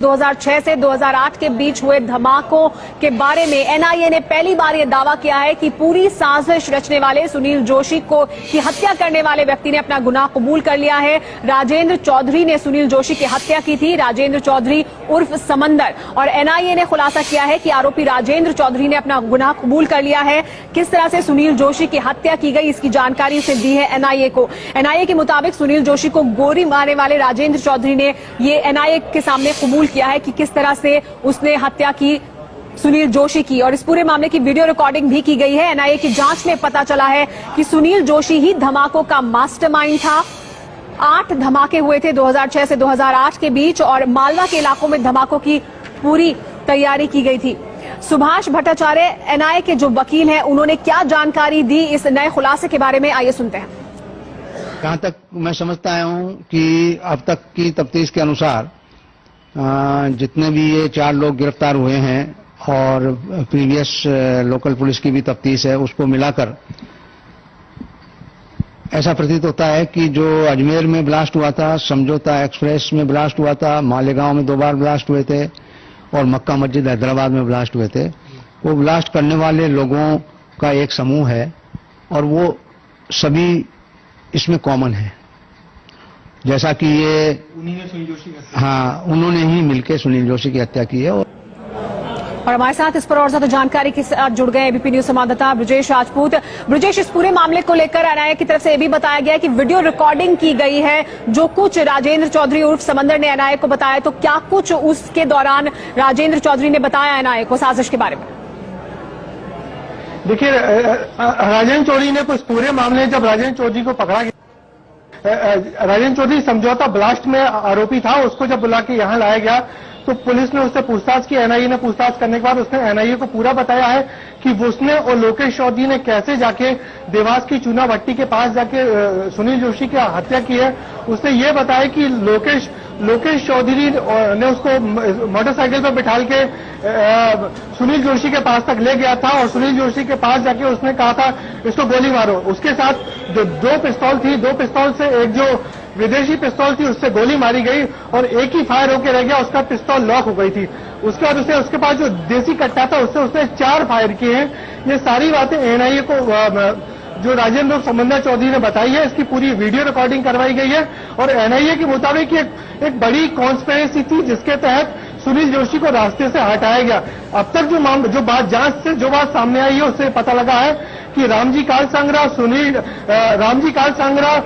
2006 से 2008 के बीच हुए धमाकों के बारे में एनआईए ने पहली बार यह दावा किया है कि पूरी साजिश रचने वाले सुनील जोशी की हत्या करने वाले व्यक्ति ने अपना गुनाह कबूल कर लिया है। राजेंद्र चौधरी ने सुनील जोशी की हत्या की थी। राजेंद्र चौधरी उर्फ समंदर। और एनआईए ने खुलासा किया है कि आरोपी राजेंद्र चौधरी ने अपना गुनाह कबूल कर लिया है। किस तरह से सुनील जोशी की हत्या की गई, इसकी जानकारी उसे दी है एनआईए को। एनआईए के मुताबिक सुनील जोशी को गोली मारने वाले राजेंद्र चौधरी ने ये एनआईए के सामने कबूल किया है कि किस तरह से उसने हत्या की सुनील जोशी की। और इस पूरे मामले की वीडियो रिकॉर्डिंग भी की गई है। एनआईए की जांच में पता चला है कि सुनील जोशी ही धमाकों का मास्टरमाइंड था। 8 धमाके हुए थे 2006 से 2008 के बीच और मालवा के इलाकों में धमाकों की पूरी तैयारी की गई थी। सुभाष भट्टाचार्य एनआईए के जो वकील हैं, उन्होंने क्या जानकारी दी इस नए खुलासे के बारे में, आइए सुनते हैं। जहां तक मैं समझता आया हूं कि अब तक की तफ्तीश के अनुसार जितने भी ये 4 लोग गिरफ्तार हुए हैं और प्रीवियस लोकल पुलिस की भी तफ्तीश है, उसको मिलाकर ऐसा प्रतीत होता है कि जो अजमेर में ब्लास्ट हुआ था, समझौता एक्सप्रेस में ब्लास्ट हुआ था, मालेगांव में 2 बार ब्लास्ट हुए थे और मक्का मस्जिद हैदराबाद में ब्लास्ट हुए थे, वो ब्लास्ट करने वाले लोगों का एक समूह है और वो सभी इसमें कॉमन है। जैसा कि ये उन्होंने ही मिलकर सुनील जोशी की हत्या की है। और हमारे साथ इस पर और ज्यादा जानकारी के साथ जुड़ गए एबीपी न्यूज संवाददाता ब्रजेश राजपूत। ब्रजेश, इस पूरे मामले को लेकर एनआईए की तरफ से यह भी बताया गया है कि वीडियो रिकॉर्डिंग की गई है जो कुछ राजेंद्र चौधरी उर्फ समंदर ने एनआईए को बताया, तो क्या कुछ उसके दौरान राजेंद्र चौधरी ने बताया एनआईए को साजिश के बारे में? देखिए, राजेंद्र चौधरी ने कुछ पूरे मामले जब राजेंद्र चौधरी को पकड़ा गया, राजेंद्र चौधरी समझौता ब्लास्ट में आरोपी था, उसको जब बुला के यहां लाया गया तो पुलिस ने उससे पूछताछ की। एनआईए ने पूछताछ करने के बाद उसने एनआईए को पूरा बताया है कि उसने और लोकेश चौधरी ने कैसे जाके देवास की चूना भट्टी के पास जाके सुनील जोशी की हत्या की है। उसने ये बताया कि लोकेश चौधरी ने उसको मोटरसाइकिल पर बिठाल के सुनील जोशी के पास तक ले गया था और सुनील जोशी के पास जाके उसने कहा था इसको गोली मारो। उसके साथ जो 2 पिस्तौल थी, 2 पिस्तौल से एक जो विदेशी पिस्तौल थी उससे गोली मारी गई और एक ही फायर होकर रह गया, उसका पिस्तौल लॉक हो गई थी। उसके बाद उसके पास जो देसी कट्टा था उससे उसने 4 फायर किए हैं। ये सारी बातें एनआईए को जो राजेंद्र समंदर चौधरी ने बताई है, इसकी पूरी वीडियो रिकॉर्डिंग करवाई गई है। और एनआईए के मुताबिक एक बड़ी कॉन्स्पिरेसी थी जिसके तहत सुनील जोशी को रास्ते से हटाया गया। अब तक जो बात सामने आई है उससे पता लगा है कि रामजी काल सांगरा,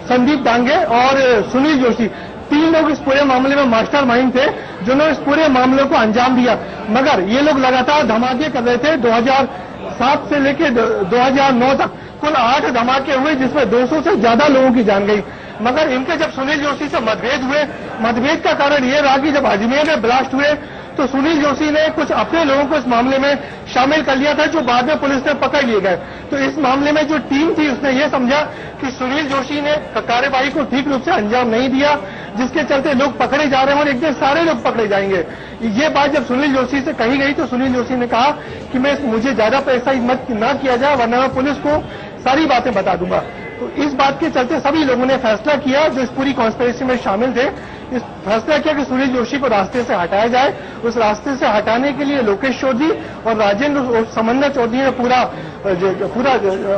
संदीप डांगे और सुनील जोशी 3 लोग इस पूरे मामले में मास्टरमाइंड थे जिन्होंने इस पूरे मामले को अंजाम दिया। मगर ये लोग लगातार धमाके कर रहे थे। 2007 से लेकर 2009 तक कुल 8 धमाके हुए जिसमें 200 से ज्यादा लोगों की जान गई। मगर इनके जब सुनील जोशी से मतभेद का कारण ये रहा कि जब अजमेर में ब्लास्ट हुए तो सुनील जोशी ने कुछ अपने लोगों को इस मामले में शामिल कर लिया था जो बाद में पुलिस ने पकड़ लिए गए। तो इस मामले में जो टीम थी उसने ये समझा कि सुनील जोशी ने कार्यवाही को ठीक रूप से अंजाम नहीं दिया, जिसके चलते लोग पकड़े जा रहे हैं और एक दिन सारे लोग पकड़े जाएंगे। ये बात जब सुनील जोशी से कही गई तो सुनील जोशी ने कहा कि मुझे ज्यादा पैसा मत ना किया जाए वरना मैं पुलिस को सारी बातें बता दूंगा। तो इस बात के चलते सभी लोगों ने फैसला किया जो इस पूरी कॉन्स्पिरेसी में शामिल थे, इस फैसला किया कि सुनील जोशी को रास्ते से हटाया जाए। उस रास्ते से हटाने के लिए लोकेश चौधरी और राजेंद्र समंदर चौधरी ने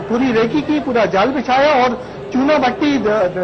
पूरी रेकी की, पूरा जाल बिछाया और चूना भट्टी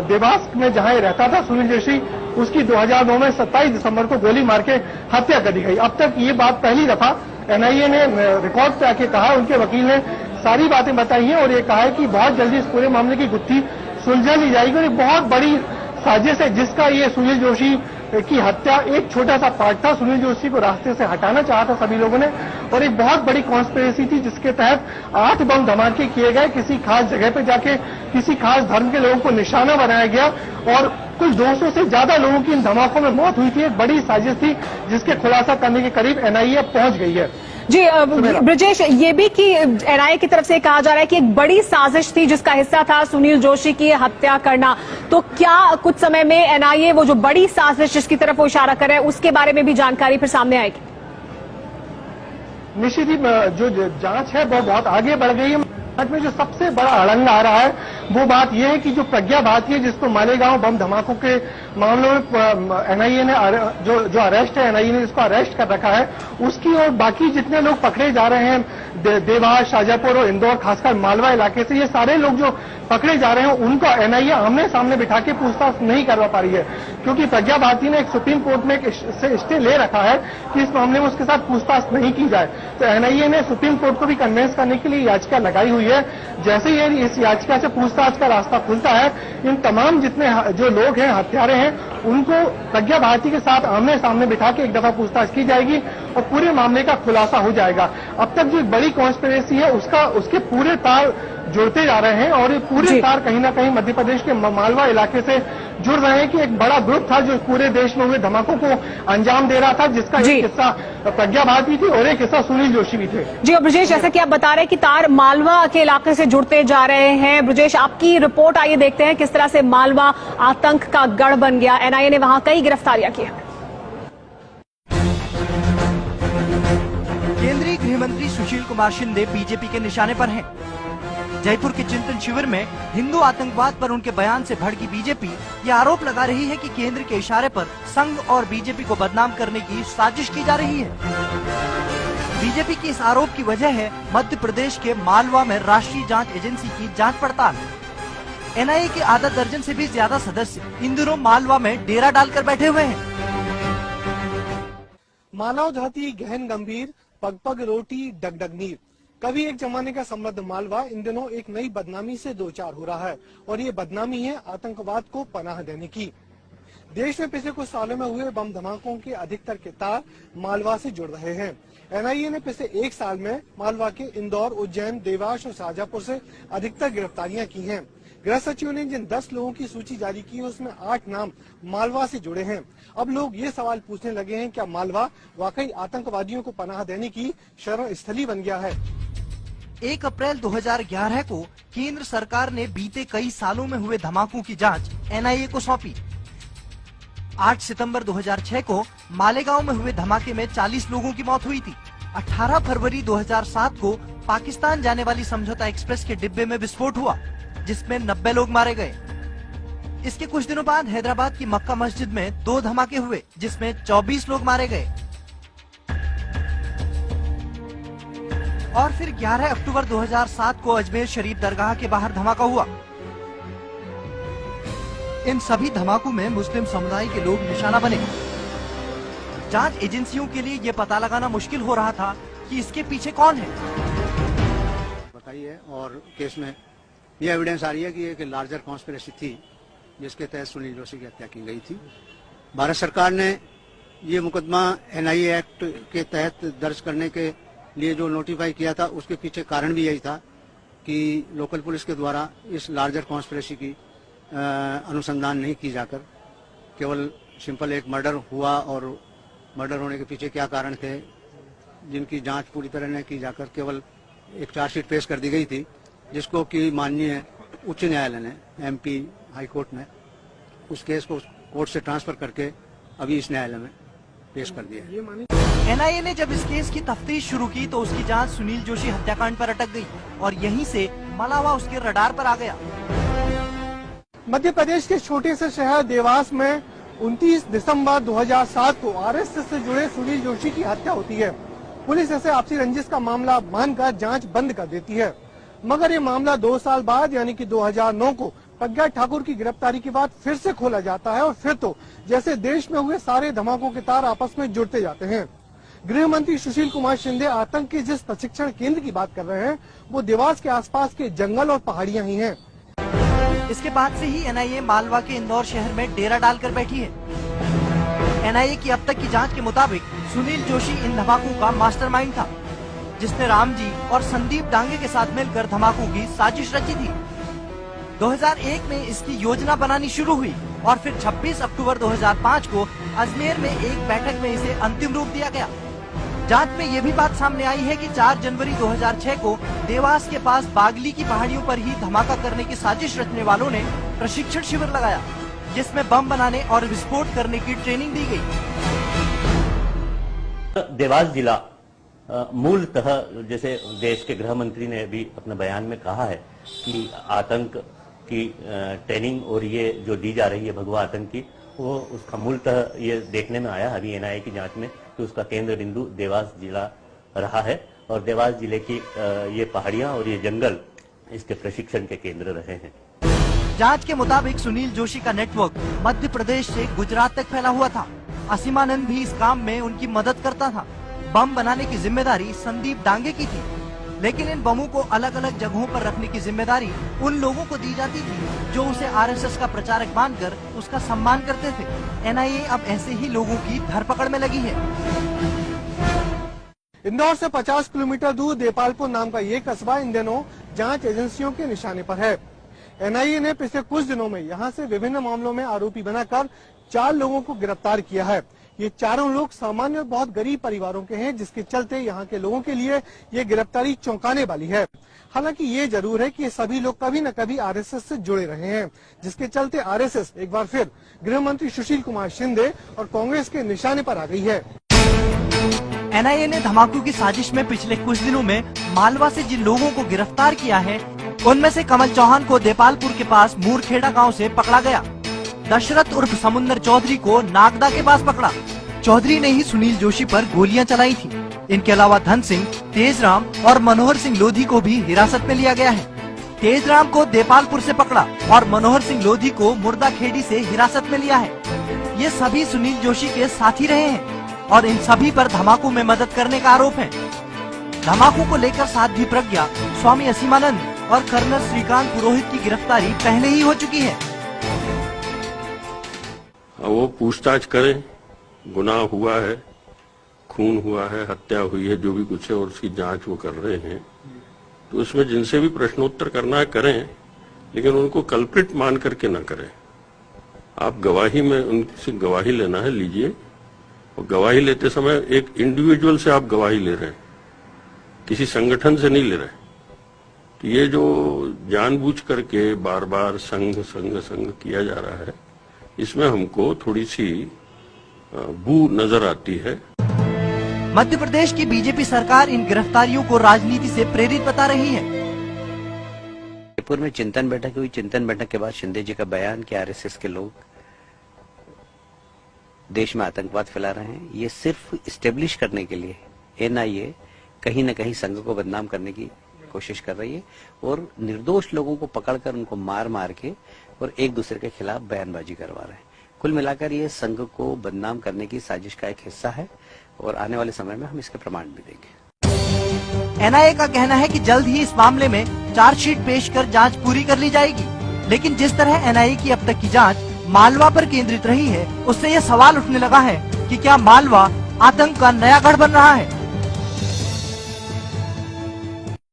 देवास में जहां रहता था सुनील जोशी, उसकी 2009 में 27 दिसंबर को गोली मार के हत्या कर दी गई। अब तक ये बात पहली दफा एनआईए ने रिकॉर्ड पे आके कहा, उनके वकील ने सारी बातें बताई हैं और ये कहा है कि बहुत जल्दी इस पूरे मामले की गुत्थी सुलझा ली जाएगी। और एक बहुत बड़ी साजिश है जिसका ये सुनील जोशी की हत्या एक छोटा सा पार्ट था। सुनील जोशी को रास्ते से हटाना चाहा था सभी लोगों ने और एक बहुत बड़ी कॉन्स्पिरेसी थी जिसके तहत 8 बम धमाके किए गए। किसी खास जगह पे जाके किसी खास धर्म के लोगों को निशाना बनाया गया और कुल 200 से ज्यादा लोगों की इन धमाकों में मौत हुई थी। एक बड़ी साजिश थी जिसके खुलासा करने के करीब एनआईए पहुंच गई है। जी ब्रजेश, ये भी कि एनआईए की तरफ से कहा जा रहा है कि एक बड़ी साजिश थी जिसका हिस्सा था सुनील जोशी की हत्या करना, तो क्या कुछ समय में एनआईए वो जो बड़ी साजिश जिसकी तरफ वो इशारा कर रहे हैं उसके बारे में भी जानकारी फिर सामने आएगी? निश्चित ही जो जांच है वो बहुत आगे बढ़ गई है। में जो सबसे बड़ा अड़ंगा आ रहा है वो बात यह है कि जो प्रज्ञा भारती है, जिसको मालेगांव बम धमाकों के मामलों में एनआईए ने जो अरेस्ट है, एनआईए ने जिसको अरेस्ट कर रखा है, उसकी और बाकी जितने लोग पकड़े जा रहे हैं देवास, शाजापुर और इंदौर, खासकर मालवा इलाके से, ये सारे लोग जो पकड़े जा रहे हैं उनको एनआईए आमने सामने बिठा के पूछताछ नहीं करवा पा रही है, क्योंकि प्रज्ञा भारती ने एक सुप्रीम कोर्ट में एक स्टे ले रखा है कि इस मामले में उसके साथ पूछताछ नहीं की जाए। तो एनआईए ने सुप्रीम कोर्ट को भी कन्विंस करने के लिए याचिका लगाई हुई है। जैसे ही इस याचिका से पूछताछ का रास्ता खुलता है, इन तमाम जितने जो लोग हैं, हत्यारे हैं, उनको प्रज्ञा भारती के साथ आमने सामने बिठा के एक दफा पूछताछ की जाएगी और पूरे मामले का खुलासा हो जाएगा। अब तक जो एक बड़ी कॉन्स्पिरेसी है उसके पूरे तार जुड़ते जा रहे हैं और ये पूरे तार कहीं ना कहीं मध्य प्रदेश के मालवा इलाके से जुड़ रहे हैं कि एक बड़ा ग्रुप था जो पूरे देश में हुए धमाकों को अंजाम दे रहा था, जिसका एक हिस्सा प्रज्ञा भारती थी और एक हिस्सा सुनील जोशी भी थे। जी, और ब्रजेश, जैसे कि आप बता रहे हैं कि तार मालवा के इलाके से जुड़ते जा रहे हैं। ब्रजेश, आपकी रिपोर्ट आइए देखते हैं किस तरह से मालवा आतंक का गढ़ बन गया। एनआईए ने वहां कई गिरफ्तारियां की। केंद्रीय गृह मंत्री सुशील कुमार शिंदे बीजेपी के निशाने पर हैं। जयपुर के चिंतन शिविर में हिंदू आतंकवाद पर उनके बयान से भड़की बीजेपी ये आरोप लगा रही है कि केंद्र के इशारे पर संघ और बीजेपी को बदनाम करने की साजिश की जा रही है। बीजेपी की इस आरोप की वजह है मध्य प्रदेश के मालवा में राष्ट्रीय जांच एजेंसी की जांच पड़ताल। एनआईए के आधा दर्जन से भी ज्यादा सदस्य इन दिनों मालवा में डेरा डालकर बैठे हुए हैं। मानव जाति गहन गंभीर, पग पग रोटी डगडग नीर। कभी एक जमाने का समृद्ध मालवा इन दिनों एक नई बदनामी से दो चार हो रहा है और ये बदनामी है आतंकवाद को पनाह देने की। देश में पिछले कुछ सालों में हुए बम धमाकों के अधिकतर के तार मालवा से जुड़ रहे हैं। एनआईए ने पिछले एक साल में मालवा के इंदौर, उज्जैन, देवास और शाजापुर से अधिकतर गिरफ्तारियां की हैं। गृह सचिव ने जिन 10 लोगों की सूची जारी की है उसमें 8 नाम मालवा से जुड़े हैं। अब लोग ये सवाल पूछने लगे हैं, क्या मालवा वाकई आतंकवादियों को पनाह देने की शरण स्थली बन गया है? 1 अप्रैल 2011 को केंद्र सरकार ने बीते कई सालों में हुए धमाकों की जांच एनआईए को सौंपी। 8 सितंबर 2006 को मालेगांव में हुए धमाके में 40 लोगों की मौत हुई थी। 18 फरवरी 2007 को पाकिस्तान जाने वाली समझौता एक्सप्रेस के डिब्बे में विस्फोट हुआ, जिसमें 90 लोग मारे गए। इसके कुछ दिनों बाद हैदराबाद की मक्का मस्जिद में 2 धमाके हुए, जिसमें 24 लोग मारे गए। और फिर 11 अक्टूबर 2007 को अजमेर शरीफ दरगाह के बाहर धमाका हुआ। इन सभी धमाकों में मुस्लिम समुदाय के लोग निशाना बने। जांच एजेंसियों के लिए ये पता लगाना मुश्किल हो रहा था कि इसके पीछे कौन है। बताइए, और केस में ये एविडेंस आ रही है कि एक लार्जर कॉन्स्पिरेसी थी जिसके तहत सुनील जोशी की हत्या की गई थी। भारत सरकार ने ये मुकदमा एनआईए एक्ट के तहत दर्ज करने के लिए जो नोटिफाई किया था, उसके पीछे कारण भी यही था कि लोकल पुलिस के द्वारा इस लार्जर कॉन्स्पिरेसी की अनुसंधान नहीं की जाकर केवल सिंपल एक मर्डर हुआ और मर्डर होने के पीछे क्या कारण थे, जिनकी जांच पूरी तरह नहीं की जाकर केवल एक चार्जशीट पेश कर दी गई थी, जिसको कि माननीय उच्च न्यायालय ने, एमपी हाई कोर्ट ने उस केस को कोर्ट से ट्रांसफर करके अभी इस न्यायालय में पेश कर दिया। एनआईए ने जब इस केस की तफ्तीश शुरू की तो उसकी जांच सुनील जोशी हत्याकांड पर अटक गई और यहीं से मालवा उसके रडार पर आ गया। मध्य प्रदेश के छोटे से शहर देवास में 29 दिसंबर 2007 को आरएसएस से जुड़े सुनील जोशी की हत्या होती है। पुलिस इसे आपसी रंजिश का मामला मानकर जांच बंद कर देती है, मगर ये मामला 2 साल बाद यानी कि 2009 को प्रज्ञा ठाकुर की गिरफ्तारी के बाद फिर से खोला जाता है और फिर तो जैसे देश में हुए सारे धमाकों के तार आपस में जुड़ते जाते हैं। गृह मंत्री सुशील कुमार शिंदे आतंक के जिस प्रशिक्षण केंद्र की बात कर रहे हैं वो देवास के आसपास के जंगल और पहाड़ियां ही हैं। इसके बाद से ही एनआईए मालवा के इंदौर शहर में डेरा डालकर बैठी है। एनआईए की अब तक की जांच के मुताबिक सुनील जोशी इन धमाकों का मास्टरमाइंड था, जिसने रामजी और संदीप डांगे के साथ मिलकर धमाकों की साजिश रची थी। 2001 में इसकी योजना बनानी शुरू हुई और फिर 26 अक्टूबर 2005 को अजमेर में एक बैठक में इसे अंतिम रूप दिया गया। जांच में ये भी बात सामने आई है कि 4 जनवरी 2006 को देवास के पास बागली की पहाड़ियों पर ही धमाका करने की साजिश रचने वालों ने प्रशिक्षण शिविर लगाया, जिसमें बम बनाने और विस्फोट करने की ट्रेनिंग दी गई। देवास जिला मूलतः, जैसे देश के गृह मंत्री ने भी अपने बयान में कहा है कि आतंक की ट्रेनिंग और ये जो दी जा रही है भगवा आतंक की, वो उसका मूलतः ये देखने में आया अभी एनआईए की जांच में कि उसका केंद्र बिंदु देवास जिला रहा है और देवास जिले की ये पहाड़ियां और ये जंगल इसके प्रशिक्षण के केंद्र रहे हैं। जांच के मुताबिक सुनील जोशी का नेटवर्क मध्य प्रदेश से गुजरात तक फैला हुआ था। असीमानंद भी इस काम में उनकी मदद करता था। बम बनाने की जिम्मेदारी संदीप डांगे की थी, लेकिन इन बमों को अलग अलग जगहों पर रखने की जिम्मेदारी उन लोगों को दी जाती थी जो उसे आरएसएस का प्रचारक मानकर उसका सम्मान करते थे। एनआईए अब ऐसे ही लोगों की धरपकड़ में लगी है। इंदौर से 50 किलोमीटर दूर देपालपुर नाम का ये कस्बा इन दिनों जांच एजेंसियों के निशाने पर है। एनआईए ने पिछले कुछ दिनों में यहां से विभिन्न मामलों में आरोपी बनाकर 4 लोगों को गिरफ्तार किया है। ये चारों लोग सामान्य और बहुत गरीब परिवारों के हैं, जिसके चलते यहाँ के लोगों के लिए ये गिरफ्तारी चौंकाने वाली है। हालांकि ये जरूर है कि ये सभी लोग कभी न कभी आरएसएस से जुड़े रहे हैं, जिसके चलते आरएसएस एक बार फिर गृह मंत्री सुशील कुमार शिंदे और कांग्रेस के निशाने पर आ गई है। एनआईए ने धमाकों की साजिश में पिछले कुछ दिनों में मालवा से जिन लोगों को गिरफ्तार किया है, उनमें से कमल चौहान को देपालपुर के पास मूरखेड़ा गांव से पकड़ा गया। दशरथ उर्फ समुंदर चौधरी को नागदा के पास पकड़ा। चौधरी ने ही सुनील जोशी पर गोलियां चलाई थी। इनके अलावा धन सिंह, तेजराम और मनोहर सिंह लोधी को भी हिरासत में लिया गया है। तेजराम को देपालपुर से पकड़ा और मनोहर सिंह लोधी को मुर्दाखेड़ी से हिरासत में लिया है। ये सभी सुनील जोशी के साथी रहे हैं और इन सभी पर धमाकों में मदद करने का आरोप है। धमाकों को लेकर साध्वी प्रज्ञा, स्वामी असीमानंद और कर्नल श्रीकांत पुरोहित की गिरफ्तारी पहले ही हो चुकी है। वो पूछताछ करें, गुनाह हुआ है, खून हुआ है, हत्या हुई है, जो भी कुछ है और उसकी जांच वो कर रहे हैं, तो उसमें जिनसे भी प्रश्नोत्तर करना है करें, लेकिन उनको कल्प्रिट मान करके ना करें। आप गवाही में उनसे गवाही लेना है, लीजिए। और गवाही लेते समय एक इंडिविजुअल से आप गवाही ले रहे हैं, किसी संगठन से नहीं ले रहे। तो ये जो जानबूझ करके बार बार संघ किया जा रहा है, इसमें हमको थोड़ी सी बू नजर आती है। मध्य प्रदेश की बीजेपी सरकार इन गिरफ्तारियों को राजनीति से प्रेरित बता रही है। जयपुर में चिंतन बैठक हुई। चिंतन बैठक के बाद शिंदे जी का बयान कि आरएसएस के लोग देश में आतंकवाद फैला रहे हैं, ये सिर्फ इस्टेब्लिश करने के लिए एनआईए कहीं न कहीं संघ को बदनाम करने की कोशिश कर रही है और निर्दोष लोगों को पकड़कर उनको मार मार के और एक दूसरे के खिलाफ बयानबाजी करवा रहे हैं। कुल मिलाकर ये संघ को बदनाम करने की साजिश का एक हिस्सा है और आने वाले समय में हम इसके प्रमाण भी देंगे। एनआईए का कहना है कि जल्द ही इस मामले में चार्जशीट पेश कर जांच पूरी कर ली जाएगी, लेकिन जिस तरह एनआईए की अब तक की जांच मालवा पर केंद्रित रही है, उससे यह सवाल उठने लगा है कि क्या मालवा आतंक का नया गढ़ बन रहा है।